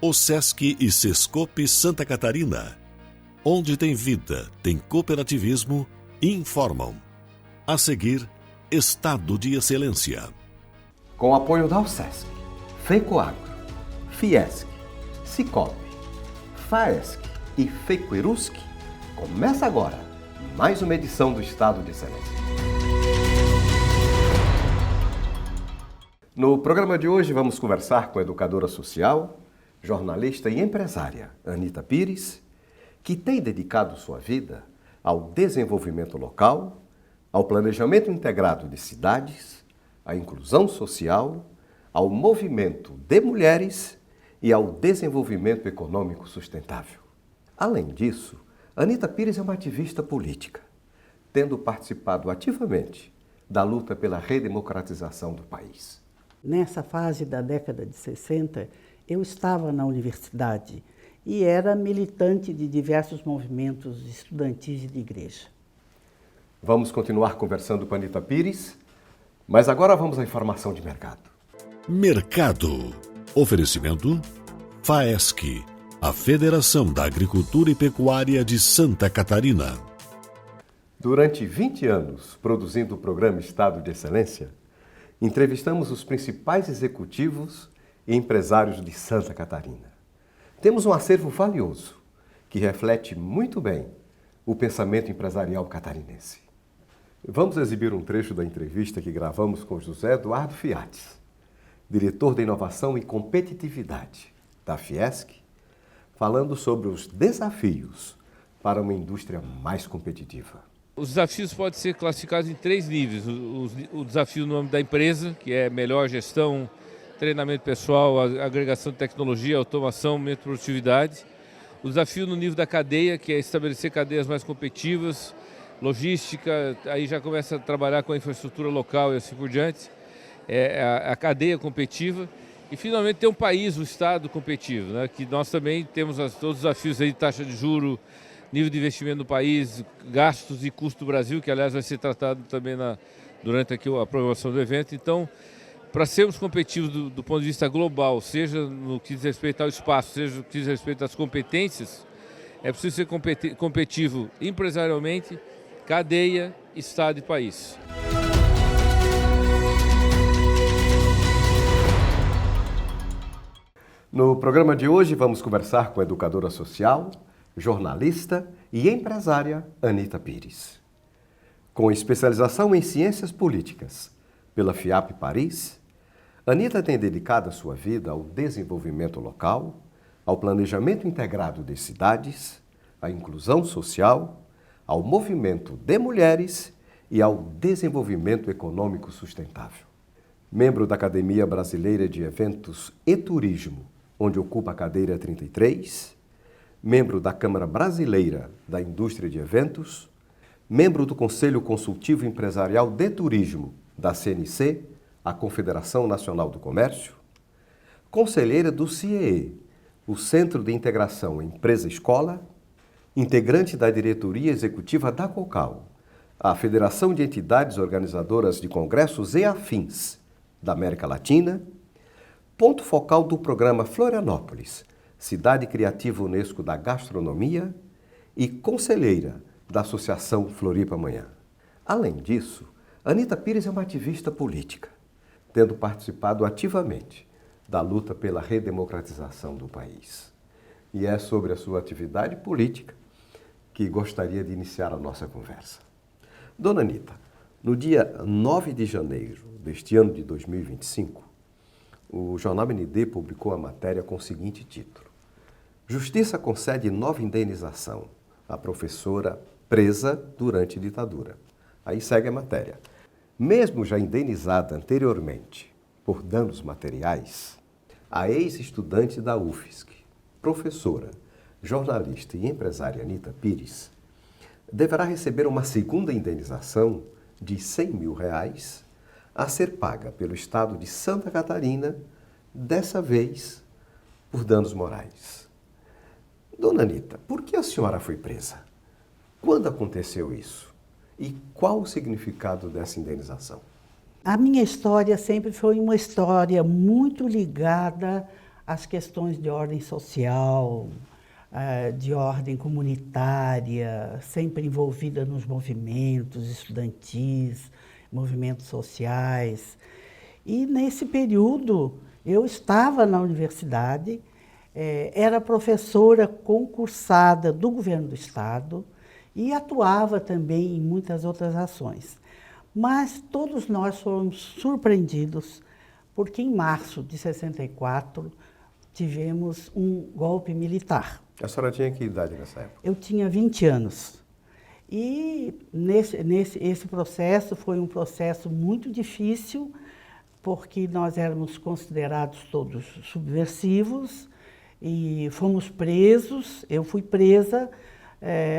O Sesc e Sescope Santa Catarina, onde tem vida, tem cooperativismo, informam. A seguir, Estado de Excelência. Com o apoio da Sesc, FECOAGRO, Fiesc, Cicobi, Faesc e Fecoerusc, começa agora mais uma edição do Estado de Excelência. No programa de hoje vamos conversar com a educadora social, jornalista e empresária Anita Pires, que tem dedicado sua vida ao desenvolvimento local, ao planejamento integrado de cidades, à inclusão social, ao movimento de mulheres e ao desenvolvimento econômico sustentável. Além disso, Anita Pires é uma ativista política, tendo participado ativamente da luta pela redemocratização do país. Nessa fase da década de 60, eu estava na universidade e era militante de diversos movimentos estudantis e de igreja. Vamos continuar conversando com a Anita Pires, mas agora vamos à informação de mercado. Mercado. Oferecimento Faesc, a Federação da Agricultura e Pecuária de Santa Catarina. Durante 20 anos, produzindo o programa Estado de Excelência, entrevistamos os principais executivos e empresários de Santa Catarina. Temos um acervo valioso que reflete muito bem o pensamento empresarial catarinense. Vamos exibir um trecho da entrevista que gravamos com José Eduardo Fiates, diretor de Inovação e Competitividade da Fiesc, falando sobre os desafios para uma indústria mais competitiva. Os desafios podem ser classificados em 3 níveis. O desafio no âmbito da empresa, que é melhor gestão, treinamento pessoal, agregação de tecnologia, automação, aumento de produtividade. O desafio no nível da cadeia, que é estabelecer cadeias mais competitivas, logística, aí já começa a trabalhar com a infraestrutura local e assim por diante. A cadeia competitiva. E finalmente ter um país, um Estado competitivo, né? Que nós também temos todos os desafios aí de taxa de juros, nível de investimento no país, gastos e custo do Brasil, que aliás vai ser tratado também durante aqui a programação do evento. Então, para sermos competitivos do ponto de vista global, seja no que diz respeito ao espaço, seja no que diz respeito às competências, é preciso ser competitivo empresarialmente, cadeia, Estado e país. No programa de hoje vamos conversar com a educadora social, jornalista e empresária Anita Pires. Com especialização em ciências políticas pela FIAP Paris, Anita tem dedicado a sua vida ao desenvolvimento local, ao planejamento integrado de cidades, à inclusão social, ao movimento de mulheres e ao desenvolvimento econômico sustentável. Membro da Academia Brasileira de Eventos e Turismo, onde ocupa a cadeira 33, membro da Câmara Brasileira da Indústria de Eventos, membro do Conselho Consultivo Empresarial de Turismo da CNC, a Confederação Nacional do Comércio, conselheira do CIEE, o Centro de Integração Empresa-Escola, integrante da diretoria executiva da COCAL, a Federação de Entidades Organizadoras de Congressos e Afins da América Latina, ponto focal do programa Florianópolis, Cidade Criativa Unesco da Gastronomia e conselheira da Associação Floripa Amanhã. Além disso, Anita Pires é uma ativista política, tendo participado ativamente da luta pela redemocratização do país. E é sobre a sua atividade política que gostaria de iniciar a nossa conversa. Dona Anita, no dia 9 de janeiro deste ano de 2025, o jornal ND publicou a matéria com o seguinte título: Justiça concede nova indenização à professora presa durante ditadura. Aí segue a matéria. Mesmo já indenizada anteriormente por danos materiais, a ex-estudante da UFSC, professora, jornalista e empresária Anita Pires, deverá receber uma segunda indenização de R$100 mil a ser paga pelo Estado de Santa Catarina, dessa vez por danos morais. Dona Anita, por que a senhora foi presa? Quando aconteceu isso? E qual o significado dessa indenização? A minha história sempre foi uma história muito ligada as questões de ordem social, de ordem comunitária, sempre envolvida nos movimentos estudantis, movimentos sociais. E nesse período eu estava na universidade, era professora concursada do governo do estado e atuava também em muitas outras ações. Mas todos nós fomos surpreendidos porque em março de 64 tivemos um golpe militar. A senhora tinha que idade nessa época? Eu tinha 20 anos. E esse processo foi um processo muito difícil, porque nós éramos considerados todos subversivos e fomos presos. Eu fui presa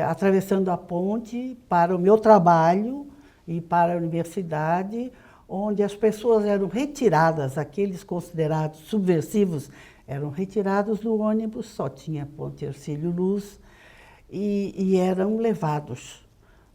atravessando a ponte para o meu trabalho e para a universidade, onde as pessoas eram retiradas, aqueles considerados subversivos, eram retirados do ônibus, só tinha Ponte Hercílio Luz, e eram levados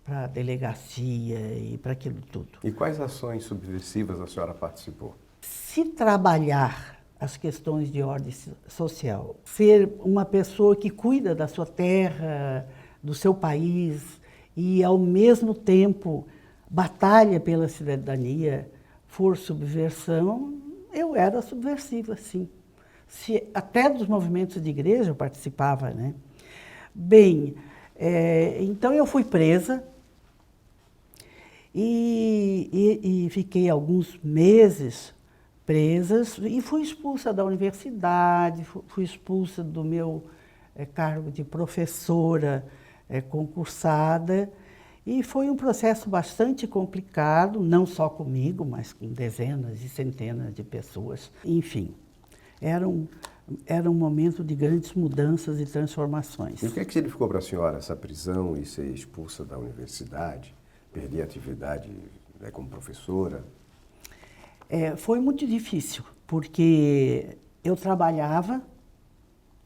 para a delegacia e para aquilo tudo. E quais ações subversivas a senhora participou? Se trabalhar as questões de ordem social, ser uma pessoa que cuida da sua terra, do seu país, e ao mesmo tempo batalha pela cidadania, for subversão, eu era subversiva, sim. Até dos movimentos de igreja eu participava, né? Bem, então eu fui presa e fiquei alguns meses presas e fui expulsa da universidade, fui expulsa do meu cargo de professora concursada, e foi um processo bastante complicado, não só comigo, mas com dezenas e centenas de pessoas. Enfim, era um momento de grandes mudanças e transformações. E o que significou para a senhora essa prisão e ser expulsa da universidade, perder a atividade como professora? Foi muito difícil, porque eu trabalhava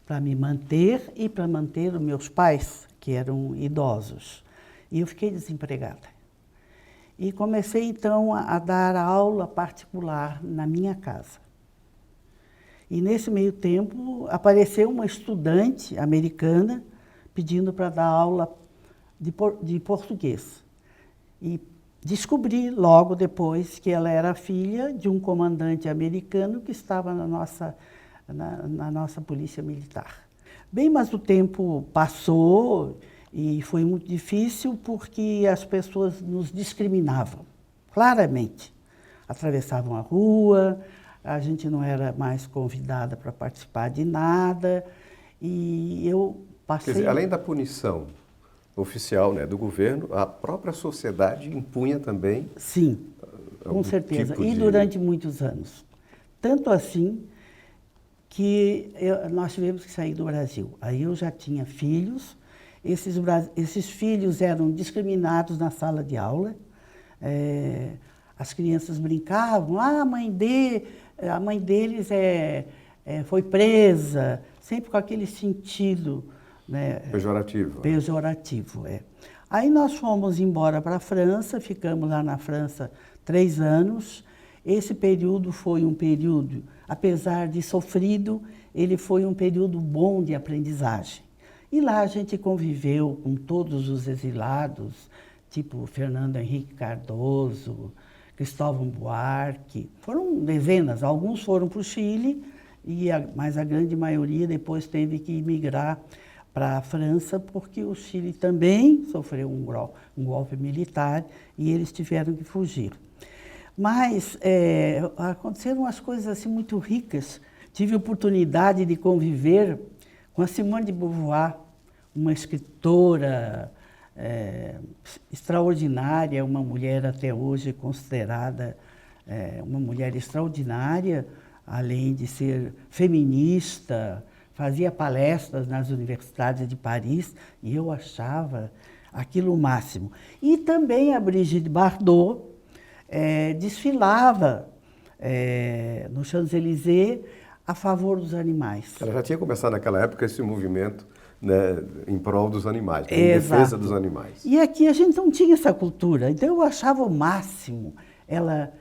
para me manter e para manter os meus pais, que eram idosos. E eu fiquei desempregada. E comecei, então, a dar aula particular na minha casa. E, nesse meio tempo, apareceu uma estudante americana pedindo para dar aula de português. E descobri logo depois que ela era filha de um comandante americano que estava na nossa polícia militar. Bem, mas o tempo passou e foi muito difícil porque as pessoas nos discriminavam, claramente. Atravessavam a rua, a gente não era mais convidada para participar de nada, e eu passei... Quer dizer, além da punição oficial, né, do governo, a própria sociedade impunha também... Sim, com certeza, e durante muitos anos. Tanto assim que nós tivemos que sair do Brasil. Aí eu já tinha filhos. Esses filhos eram discriminados na sala de aula. As crianças brincavam, a mãe deles foi presa, sempre com aquele sentido, né, pejorativo. Pejorativo, Aí nós fomos embora para a França, ficamos lá na França 3 anos. Esse período foi um período, apesar de sofrido, ele foi um período bom de aprendizagem. E lá a gente conviveu com todos os exilados, tipo Fernando Henrique Cardoso, Cristóvão Buarque. Foram dezenas, alguns foram para o Chile, mas a grande maioria depois teve que emigrar para a França, porque o Chile também sofreu um golpe militar e eles tiveram que fugir. Mas aconteceram umas coisas assim muito ricas. Tive a oportunidade de conviver com a Simone de Beauvoir, uma escritora extraordinária, uma mulher até hoje considerada uma mulher extraordinária, além de ser feminista, fazia palestras nas universidades de Paris, e eu achava aquilo o máximo. E também a Brigitte Bardot desfilava no Champs-Élysées a favor dos animais. Ela já tinha começado naquela época esse movimento, né, em prol dos animais, em defesa dos animais. E aqui a gente não tinha essa cultura, então eu achava o máximo ela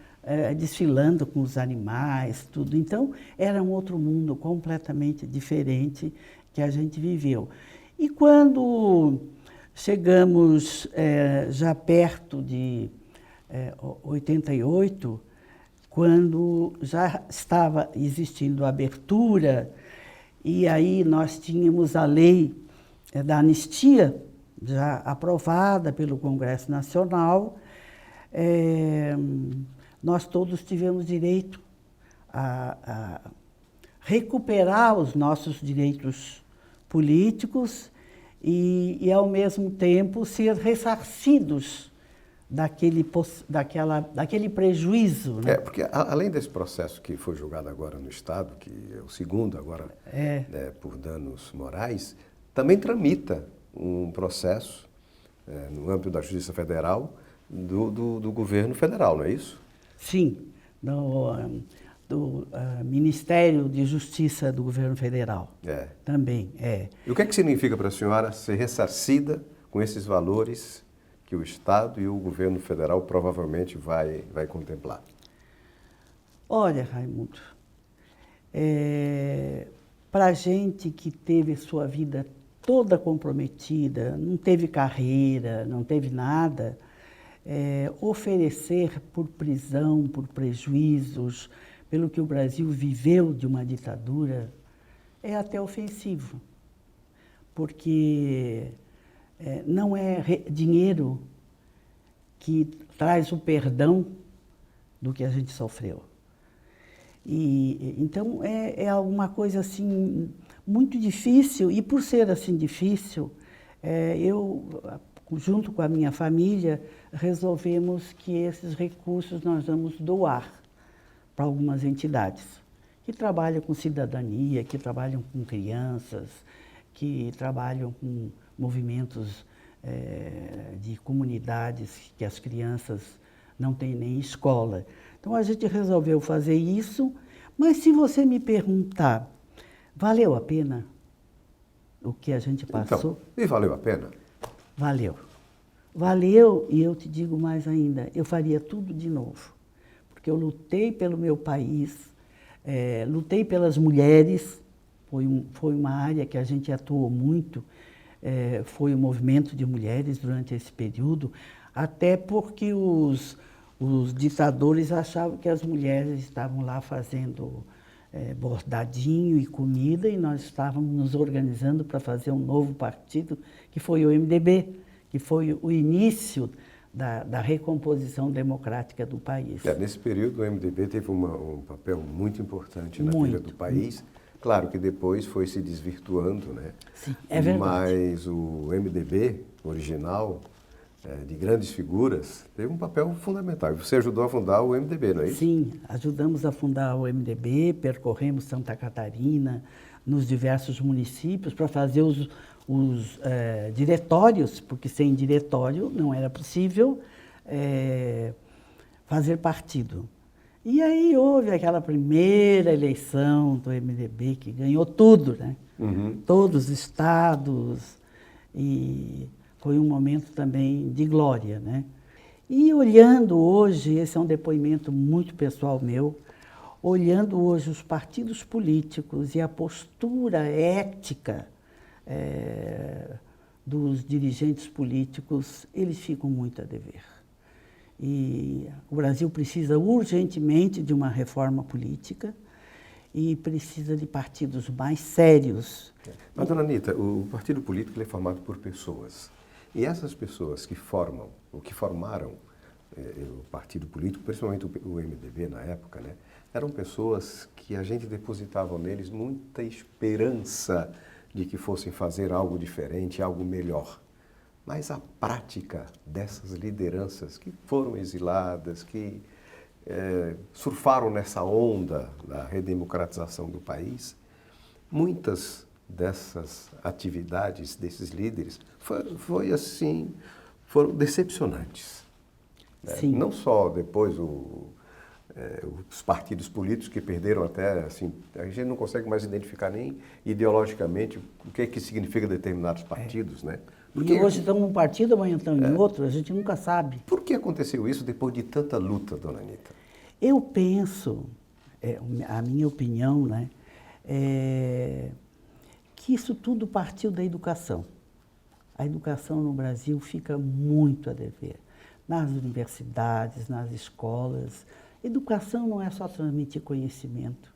desfilando com os animais, tudo. Então, era um outro mundo completamente diferente que a gente viveu. E quando chegamos já perto de 88, quando já estava existindo a abertura, e aí nós tínhamos a lei da anistia, já aprovada pelo Congresso Nacional, nós todos tivemos direito a recuperar os nossos direitos políticos e ao mesmo tempo, ser ressarcidos daquele prejuízo. Né? Porque além desse processo que foi julgado agora no Estado, que é o segundo agora por danos morais, também tramita um processo no âmbito da Justiça Federal do governo federal, não é isso? Sim, do Ministério de Justiça do governo federal. Também. E o que é que significa para a senhora ser ressarcida com esses valores que o Estado e o governo federal provavelmente vai contemplar? Olha, Raimundo, para a gente que teve sua vida toda comprometida, não teve carreira, não teve nada, oferecer por prisão, por prejuízos, pelo que o Brasil viveu de uma ditadura, é até ofensivo, porque não é dinheiro que traz o perdão do que a gente sofreu. Então, é alguma coisa assim muito difícil, e por ser assim difícil, eu, junto com a minha família, resolvemos que esses recursos nós vamos doar para algumas entidades que trabalham com cidadania, que trabalham com crianças, que trabalham com movimentos de comunidades que as crianças não têm nem escola. Então, a gente resolveu fazer isso, mas se você me perguntar, valeu a pena o que a gente passou? Então, e valeu a pena? Valeu. Valeu, e eu te digo mais ainda, eu faria tudo de novo. Porque eu lutei pelo meu país, lutei pelas mulheres, foi uma área que a gente atuou muito, foi o movimento de mulheres durante esse período, até porque os ditadores achavam que as mulheres estavam lá fazendo bordadinho e comida, e nós estávamos nos organizando para fazer um novo partido, que foi o MDB, que foi o início da recomposição democrática do país. Nesse período, o MDB teve um papel muito importante na vida do país. Claro que depois foi se desvirtuando, né? Sim, é verdade. Mas o MDB original, de grandes figuras, teve um papel fundamental. E você ajudou a fundar o MDB, não é isso? Sim, ajudamos a fundar o MDB, percorremos Santa Catarina, nos diversos municípios, para fazer os diretórios, porque sem diretório não era possível fazer partido. E aí houve aquela primeira eleição do MDB, que ganhou tudo, né? Uhum. Todos os estados, e foi um momento também de glória, né? E olhando hoje, esse é um depoimento muito pessoal meu, olhando hoje os partidos políticos e a postura ética dos dirigentes políticos, eles ficam muito a dever. E o Brasil precisa urgentemente de uma reforma política e precisa de partidos mais sérios. Mas, dona Anita, o partido político é formado por pessoas. E essas pessoas que formaram o partido político, principalmente o MDB na época, né, eram pessoas que a gente depositava neles muita esperança de que fossem fazer algo diferente, algo melhor. Mas a prática dessas lideranças que foram exiladas, que surfaram nessa onda da redemocratização do país, muitas dessas atividades desses líderes foram decepcionantes. Sim. Não só depois os partidos políticos que perderam até, assim, a gente não consegue mais identificar nem ideologicamente o que significa determinados partidos, né? Porque hoje estão num partido, amanhã estão em outro, a gente nunca sabe. Por que aconteceu isso depois de tanta luta, dona Anita? Eu penso, a minha opinião, né, que isso tudo partiu da educação. A educação no Brasil fica muito a dever. Nas universidades, nas escolas. Educação não é só transmitir conhecimento,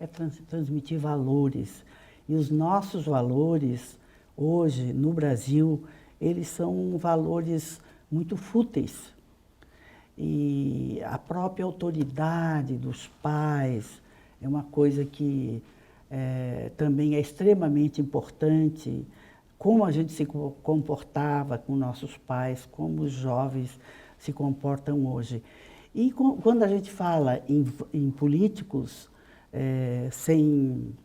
é transmitir valores. E os nossos valores, hoje, no Brasil, eles são valores muito fúteis. E a própria autoridade dos pais é uma coisa que também é extremamente importante. Como a gente se comportava com nossos pais, como os jovens se comportam hoje. E quando a gente fala em políticos sem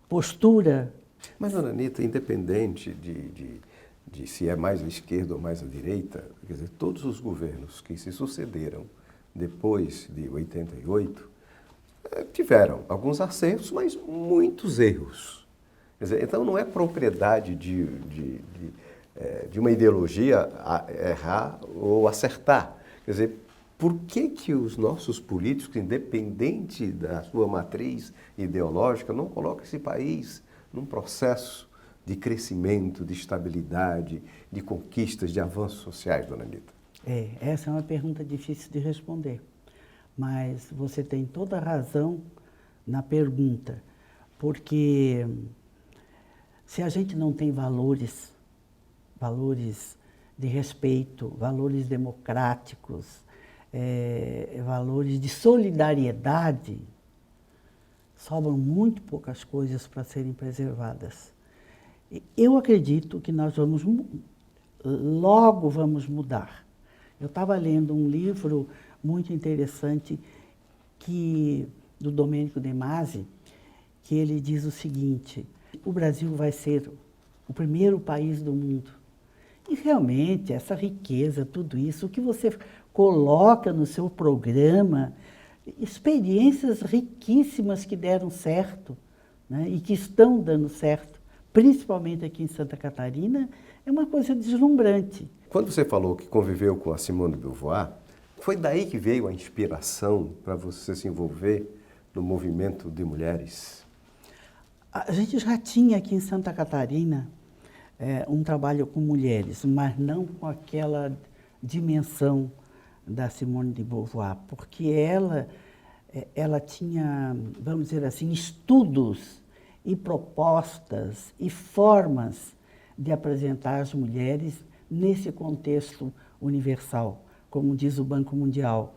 postura... Mas, dona Anita, independente de se é mais à esquerda ou mais à direita, quer dizer, todos os governos que se sucederam depois de 88 tiveram alguns acertos, mas muitos erros. Quer dizer, então não é propriedade de uma ideologia errar ou acertar. Quer dizer, por que os nossos políticos, independente da sua matriz ideológica, não colocam esse país num processo de crescimento, de estabilidade, de conquistas, de avanços sociais, dona Anita? Essa é uma pergunta difícil de responder, mas você tem toda a razão na pergunta, porque se a gente não tem valores de respeito, valores democráticos, valores de solidariedade, sobram muito poucas coisas para serem preservadas. Eu acredito que nós logo vamos mudar. Eu estava lendo um livro muito interessante do Domênico De Masi, que ele diz o seguinte: o Brasil vai ser o primeiro país do mundo. E realmente, essa riqueza, tudo isso, o que você coloca no seu programa, experiências riquíssimas que deram certo, né, e que estão dando certo, principalmente aqui em Santa Catarina, é uma coisa deslumbrante. Quando você falou que conviveu com a Simone de Beauvoir, foi daí que veio a inspiração para você se envolver no movimento de mulheres? A gente já tinha aqui em Santa Catarina um trabalho com mulheres, mas não com aquela dimensão da Simone de Beauvoir, porque ela tinha, vamos dizer assim, estudos e propostas e formas de apresentar as mulheres nesse contexto universal, como diz o Banco Mundial.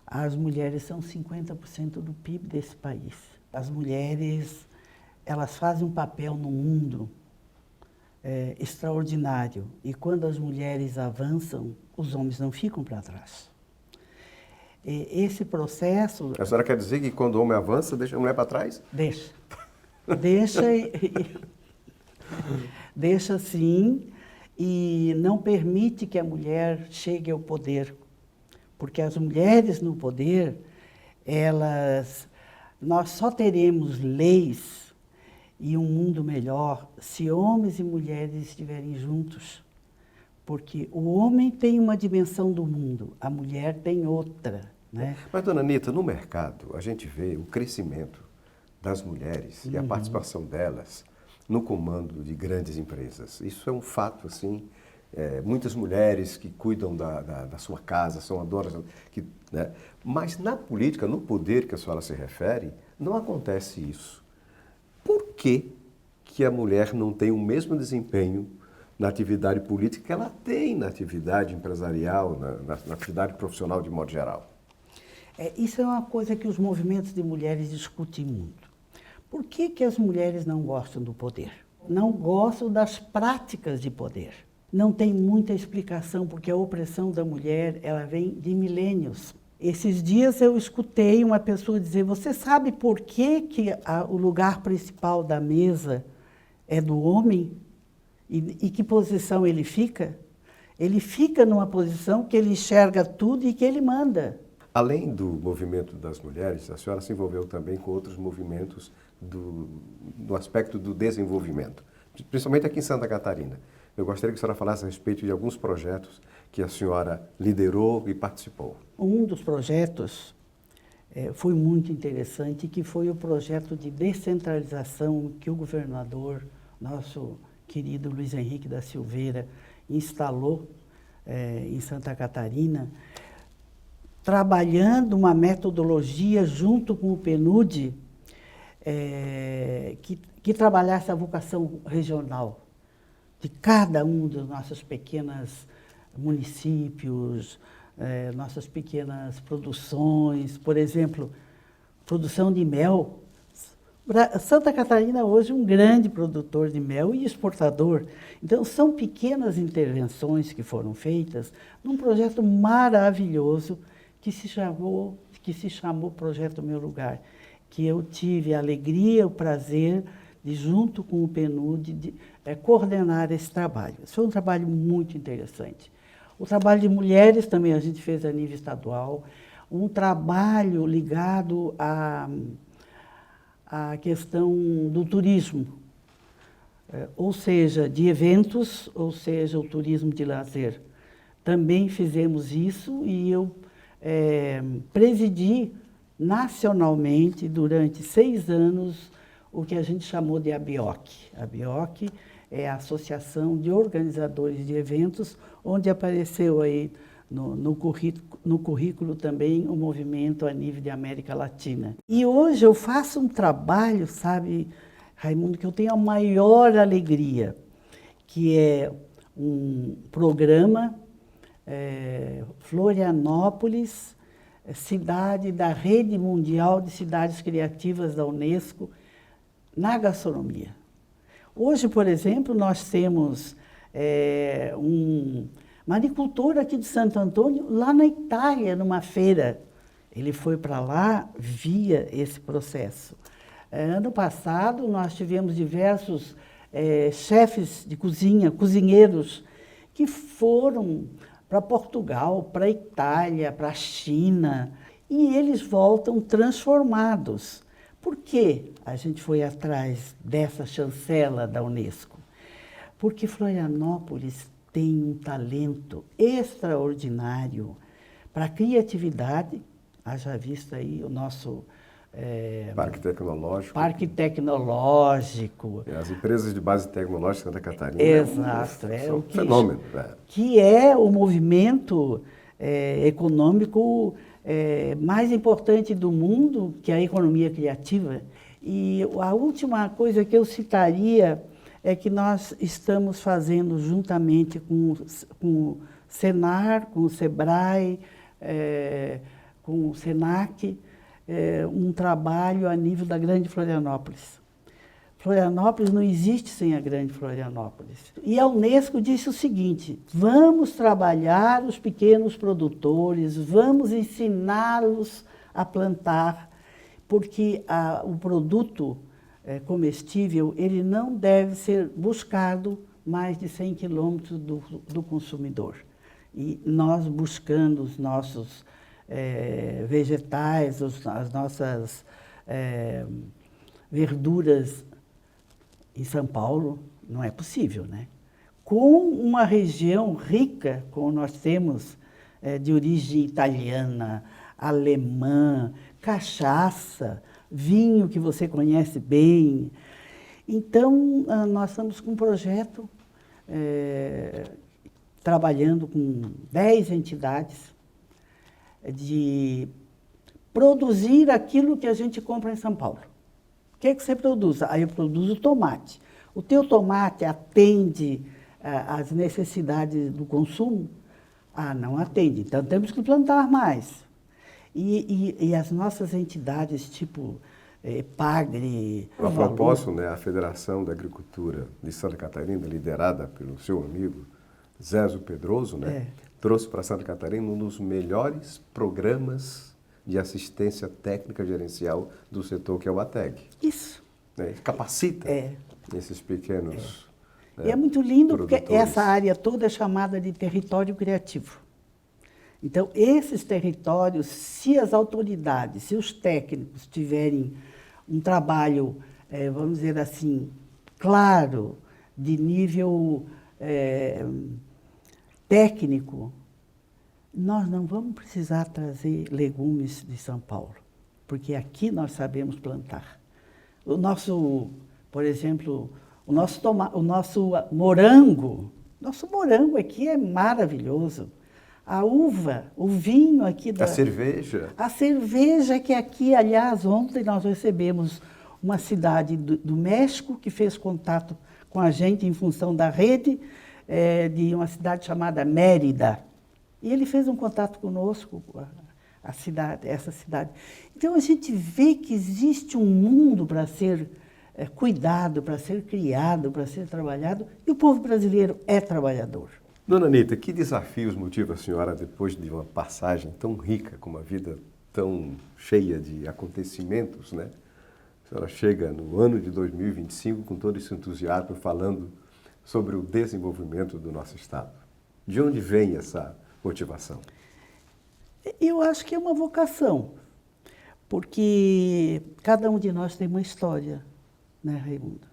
As mulheres são 50% do PIB desse país. As mulheres, elas fazem um papel no mundo extraordinário. E quando as mulheres avançam, os homens não ficam para trás. Esse processo... A senhora quer dizer que quando o homem avança, deixa a mulher para trás? Deixa. Deixa sim, e não permite que a mulher chegue ao poder. Porque as mulheres no poder, nós só teremos leis e um mundo melhor se homens e mulheres estiverem juntos. Porque o homem tem uma dimensão do mundo, a mulher tem outra, né? Mas, dona Anita, no mercado a gente vê o crescimento das mulheres e a participação delas no comando de grandes empresas. Isso é um fato, assim. Muitas mulheres que cuidam da sua casa, são donas, né? Mas na política, no poder que a senhora se refere, não acontece isso. Por que a mulher não tem o mesmo desempenho na atividade política que ela tem na atividade empresarial, na atividade profissional de modo geral? Isso é uma coisa que os movimentos de mulheres discutem muito. Por que as mulheres não gostam do poder? Não gostam das práticas de poder. Não tem muita explicação, porque a opressão da mulher, ela vem de milênios. Esses dias eu escutei uma pessoa dizer: você sabe por que o lugar principal da mesa é do homem? E que posição ele fica? Ele fica numa posição que ele enxerga tudo e que ele manda. Além do movimento das mulheres, a senhora se envolveu também com outros movimentos do aspecto do desenvolvimento, principalmente aqui em Santa Catarina. Eu gostaria que a senhora falasse a respeito de alguns projetos que a senhora liderou e participou? Um dos projetos foi muito interessante, que foi o projeto de descentralização que o governador, nosso querido Luiz Henrique da Silveira, instalou em Santa Catarina, trabalhando uma metodologia junto com o PNUD, que trabalhasse a vocação regional de cada um dos nossos pequenos municípios, nossas pequenas produções. Por exemplo, produção de mel. Santa Catarina hoje é um grande produtor de mel e exportador. Então, são pequenas intervenções que foram feitas num projeto maravilhoso que se chamou Projeto Meu Lugar, que eu tive a alegria, o prazer de, junto com o PNUD, coordenar esse trabalho. Isso foi um trabalho muito interessante. O trabalho de mulheres também a gente fez a nível estadual, um trabalho ligado à questão do turismo, ou seja, de eventos, ou seja, o turismo de lazer. Também fizemos isso e eu presidi nacionalmente, durante 6 anos, o que a gente chamou de ABIOC. A ABIOC é a Associação de Organizadores de Eventos, onde apareceu aí no currículo também o movimento a nível de América Latina. E hoje eu faço um trabalho, sabe, Raimundo, que eu tenho a maior alegria, que é um programa Florianópolis, cidade da Rede Mundial de Cidades Criativas da Unesco, na gastronomia. Hoje, por exemplo, nós temos um maricultor aqui de Santo Antônio, lá na Itália, numa feira. Ele foi para lá via esse processo. Ano passado, nós tivemos diversos chefes de cozinha, cozinheiros, que foram para Portugal, para a Itália, para a China, e eles voltam transformados. Por que a gente foi atrás dessa chancela da Unesco? Porque Florianópolis tem um talento extraordinário para a criatividade, haja visto aí o nosso Parque Tecnológico. Parque Tecnológico. As empresas de base tecnológica de Santa Catarina. Exato. Um fenômeno. Que é o movimento econômico mais importante do mundo, que é a economia criativa. E a última coisa que eu citaria é que nós estamos fazendo, juntamente com o Senar, com o Sebrae, com o Senac, um trabalho a nível da Grande Florianópolis. Florianópolis não existe sem a Grande Florianópolis. E a Unesco disse o seguinte: vamos trabalhar os pequenos produtores, vamos ensiná-los a plantar, porque o produto comestível ele não deve ser buscado mais de 100 quilômetros do consumidor. E nós buscando os nossos vegetais, as nossas verduras em São Paulo, não é possível, né? Com uma região rica, como nós temos, de origem italiana, alemã, cachaça, vinho que você conhece bem. Então, nós estamos com um projeto trabalhando com 10 entidades de produzir aquilo que a gente compra em São Paulo. O que você produz? Aí eu produzo tomate. O teu tomate atende às necessidades do consumo? Ah, não atende. Então temos que plantar mais. E as nossas entidades, tipo Pagre... A propósito, né, a Federação da Agricultura de Santa Catarina, liderada pelo seu amigo Zézo Pedroso, né, trouxe para Santa Catarina um dos melhores programas de assistência técnica gerencial do setor, que é o ATEG. Isso. Né, capacita esses pequenos E é muito lindo produtores. Porque essa área toda é chamada de território criativo. Então, esses territórios, se as autoridades, se os técnicos tiverem um trabalho, vamos dizer assim, claro, de nível técnico, Nós não vamos precisar trazer legumes de São Paulo, porque aqui nós sabemos plantar. O nosso, por exemplo, o nosso morango aqui é maravilhoso. A uva, o vinho aqui da... A cerveja. A cerveja que aqui, aliás, ontem nós recebemos uma cidade do México que fez contato com a gente em função da rede de uma cidade chamada Mérida. E ele fez um contato conosco, essa cidade. Então a gente vê que existe um mundo para ser cuidado, para ser criado, para ser trabalhado, e o povo brasileiro é trabalhador. Dona Anita, que desafios motiva a senhora, depois de uma passagem tão rica, com uma vida tão cheia de acontecimentos, né? A senhora chega no ano de 2025 com todo esse entusiasmo falando sobre o desenvolvimento do nosso Estado. De onde vem essa motivação? Eu acho que é uma vocação, porque cada um de nós tem uma história, né, Raimundo?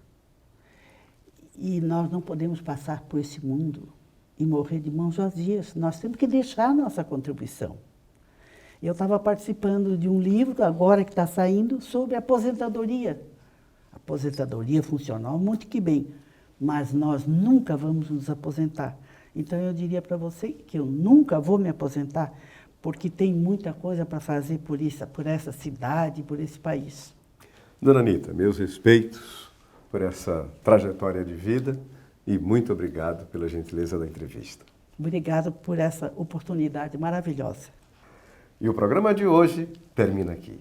E nós não podemos passar por esse mundo e morrer de mãos vazias. Nós temos que deixar a nossa contribuição. Eu estava participando de um livro, agora que está saindo, sobre aposentadoria. Aposentadoria funcional, muito que bem, mas nós nunca vamos nos aposentar. Então eu diria para você que eu nunca vou me aposentar, porque tem muita coisa para fazer por essa cidade, por esse país. Dona Anita, meus respeitos por essa trajetória de vida e muito obrigado pela gentileza da entrevista. Obrigada por essa oportunidade maravilhosa. E o programa de hoje termina aqui.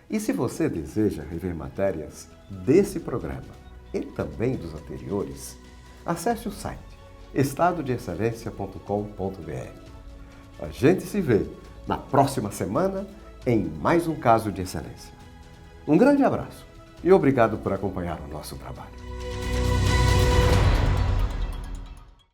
E se você deseja rever matérias desse programa e também dos anteriores, acesse o site estadodeexcelência.com.br. A gente se vê na próxima semana em mais um caso de excelência. Um grande abraço e obrigado por acompanhar o nosso trabalho.